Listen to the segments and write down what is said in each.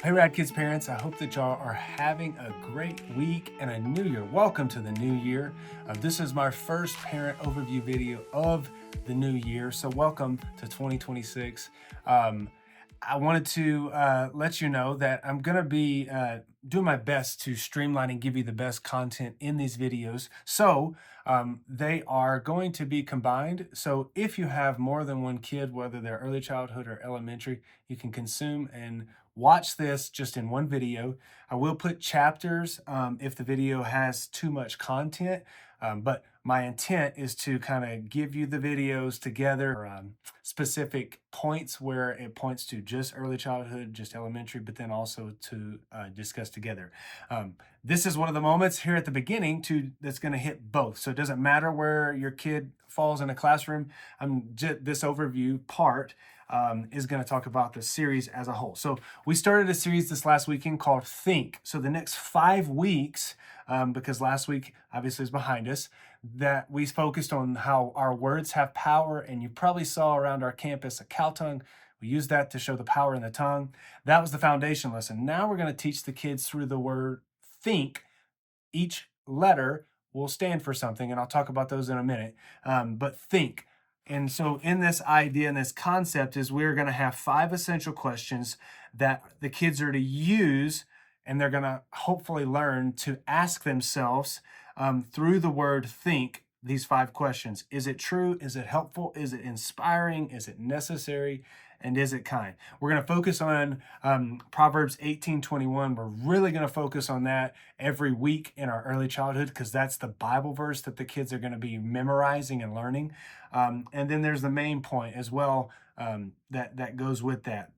Hey, Rad Kids parents, I hope that y'all are having a great week and a new year. Welcome to the new year. This is my first parent overview video of the new year, so welcome to 2026. I wanted to let you know that I'm going to be doing my best to streamline and give you the best content in these videos. So they are going to be combined. So if you have more than one kid, whether they're early childhood or elementary, you can consume and watch this just in one video. I will put chapters if the video has too much content, but my intent is to kind of give you the videos together, specific points where it points to just early childhood, just elementary, but then also to discuss together. This is one of the moments here at the beginning that's going to hit both. So it doesn't matter where your kid falls in a classroom. This overview part is going to talk about the series as a whole. So we started a series this last weekend called Think. So the next 5 weeks, because last week obviously is behind us, that we focused on how our words have power. And you probably saw around our campus a cow tongue. We used that to show the power in the tongue. That was the foundation lesson. Now we're going to teach the kids through the word think. Each letter will stand for something, and I'll talk about those in a minute. But think. And so in this idea and this concept is we're going to have 5 essential questions that the kids are to use, and they're going to hopefully learn to ask themselves through the word think these 5 questions. Is it true? Is it helpful? Is it inspiring? Is it necessary? And is it kind? We're going to focus on Proverbs 18:21. We're really going to focus on that every week in our early childhood because that's the Bible verse that the kids are going to be memorizing and learning. And then there's the main point as well that goes with that.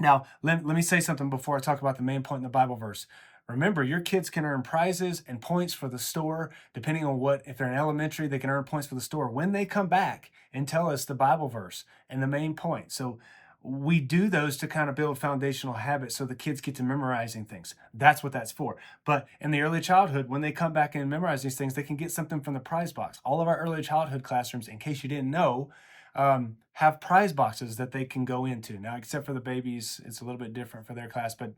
Now, let me say something before I talk about the main point in the Bible verse. Remember, your kids can earn prizes and points for the store, depending on if they're in elementary, they can earn points for the store when they come back and tell us the Bible verse and the main point. So we do those to kind of build foundational habits so the kids get to memorizing things. That's what that's for. But in the early childhood, when they come back and memorize these things, they can get something from the prize box. All of our early childhood classrooms, in case you didn't know, have prize boxes that they can go into. Now, except for the babies, it's a little bit different for their class, but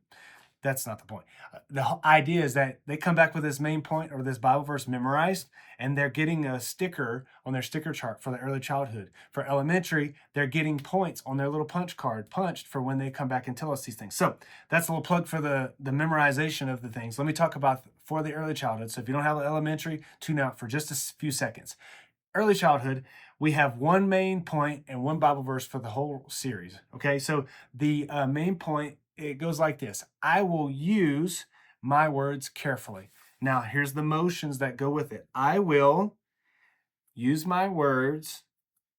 that's not the point. The idea is that they come back with this main point or this Bible verse memorized, and they're getting a sticker on their sticker chart for the early childhood. For elementary, they're getting points on their little punch card punched for when they come back and tell us these things. So that's a little plug for the memorization of the things. Let me talk about for the early childhood. So if you don't have elementary, tune out for just a few seconds. Early childhood, we have one main point and one Bible verse for the whole series. Okay, so the main point, it goes like this: I will use my words carefully. Now, here's the motions that go with it. I will use my words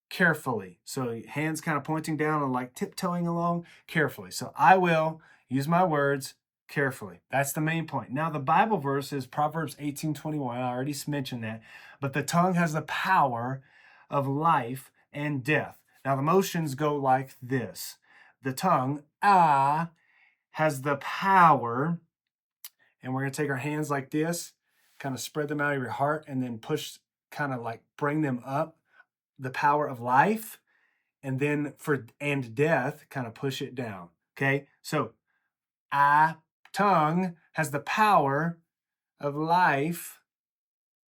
carefully. So hands kind of pointing down and like tiptoeing along carefully. So I will use my words carefully. That's the main point. Now, the Bible verse is Proverbs 18:21. I already mentioned that. But the tongue has the power of life and death. Now, the motions go like this. The tongue, has the power, and we're going to take our hands like this, kind of spread them out of your heart, and then push, kind of like bring them up. The power of life, and then and death, kind of push it down. Okay, so tongue has the power of life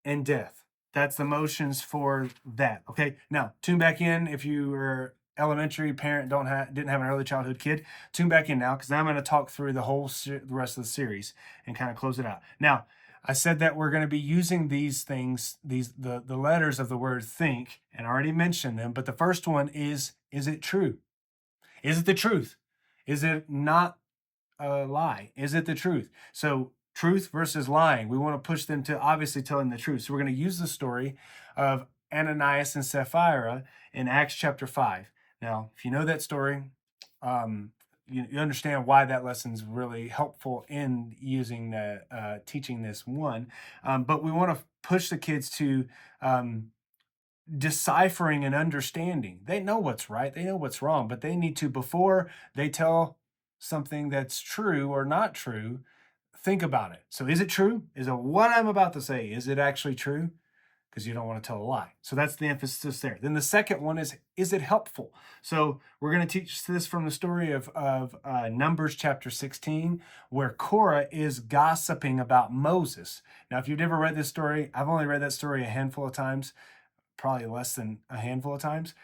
and death. That's the motions for that. Okay, now tune back in if you were elementary parent, didn't have an early childhood kid. Tune back in now because I'm going to talk through the rest of the series and kind of close it out. Now, I said that we're going to be using these things, the letters of the word think, and I already mentioned them. But the first one is it true? Is it the truth? Is it not a lie? Is it the truth? So truth versus lying. We want to push them to obviously telling the truth. So we're going to use the story of Ananias and Sapphira in Acts chapter 5. Now, if you know that story, you understand why that lesson's really helpful in using teaching this one. But we want to push the kids to deciphering and understanding. They know what's right, they know what's wrong, but they need to, before they tell something that's true or not true, think about it. So is it true? Is it what I'm about to say? Is it actually true? because you don't want to tell a lie. So that's the emphasis there. Then the second one is it helpful? So we're going to teach this from the story of Numbers chapter 16, where Korah is gossiping about Moses. Now, if you've never read this story, I've only read that story a handful of times, probably less than a handful of times.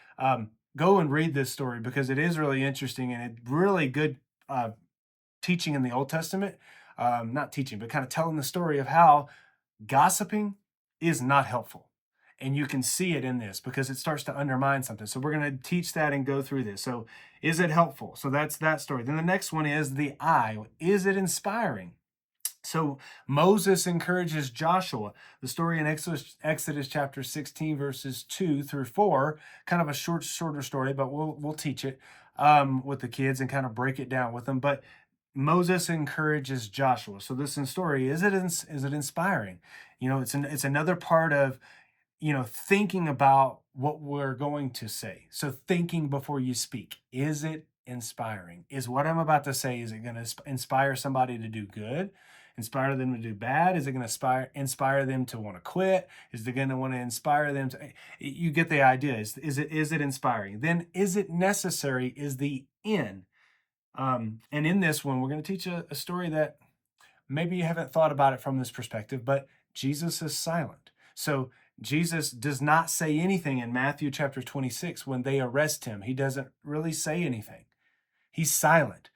Go and read this story because it is really interesting and it's really good teaching in the Old Testament. Not teaching, but kind of telling the story of how gossiping is not helpful. And you can see it in this because it starts to undermine something. So we're going to teach that and go through this. So is it helpful? So that's that story. Then the next one is the I. Is it inspiring? So Moses encourages Joshua. The story in Exodus chapter 16, verses 2 through 4, kind of a shorter story, but we'll teach it with the kids and kind of break it down with them. But Moses encourages Joshua. So this story, is it inspiring? You know, it's another part of, you know, thinking about what we're going to say. So thinking before you speak. Is it inspiring? Is what I'm about to say, is it going to inspire somebody to do good? Inspire them to do bad? Is it going to inspire them to want to quit? Is it going to want to inspire them to, you get the idea. Is it inspiring? Then is it necessary is the N. And in this one, we're going to teach a story that maybe you haven't thought about it from this perspective, but Jesus is silent. So Jesus does not say anything in Matthew chapter 26 when they arrest him. He doesn't really say anything. He's silent.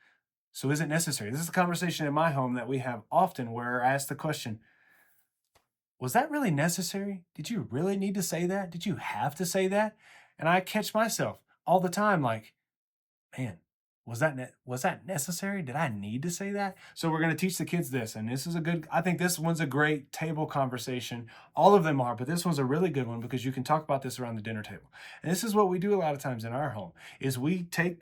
So is it necessary? This is a conversation in my home that we have often where I ask the question, was that really necessary? Did you really need to say that? Did you have to say that? And I catch myself all the time like, man, was that necessary? Did I need to say that? So we're going to teach the kids this, and this is I think this one's a great table conversation. All of them are, but this one's a really good one because you can talk about this around the dinner table. And this is what we do a lot of times in our home, is we take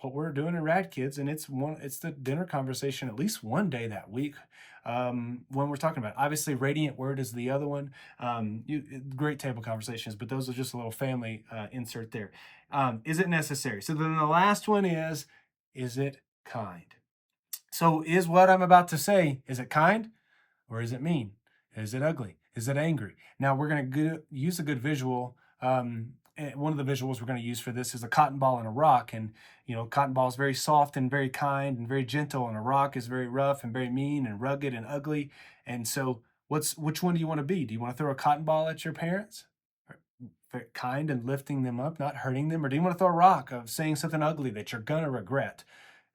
what we're doing in Rad Kids, and it's the dinner conversation at least one day that week when we're talking about it. Obviously, Radiant Word is the other one. Great table conversations, but those are just a little family insert there. Is it necessary? So then the last one is it kind? So is what I'm about to say, is it kind or is it mean? Is it ugly? Is it angry? Now we're going to use a good visual. One of the visuals we're going to use for this is a cotton ball and a rock. And, you know, cotton ball is very soft and very kind and very gentle, and a rock is very rough and very mean and rugged and ugly. And so which one do you want to be? Do you want to throw a cotton ball at your parents? Kind and lifting them up, not hurting them? Or do you want to throw a rock of saying something ugly that you're going to regret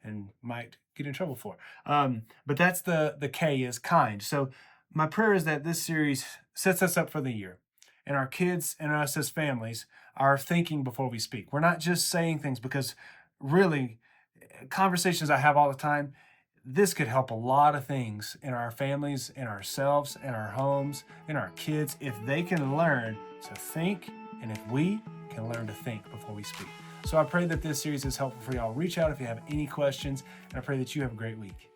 and might get in trouble for? But that's the K is kind. So my prayer is that this series sets us up for the year, and our kids and us as families are thinking before we speak. We're not just saying things, because really, conversations I have all the time, this could help a lot of things in our families, in ourselves, in our homes, in our kids, if they can learn to think, and if we can learn to think before we speak. So I pray that this series is helpful for y'all. Reach out if you have any questions, and I pray that you have a great week.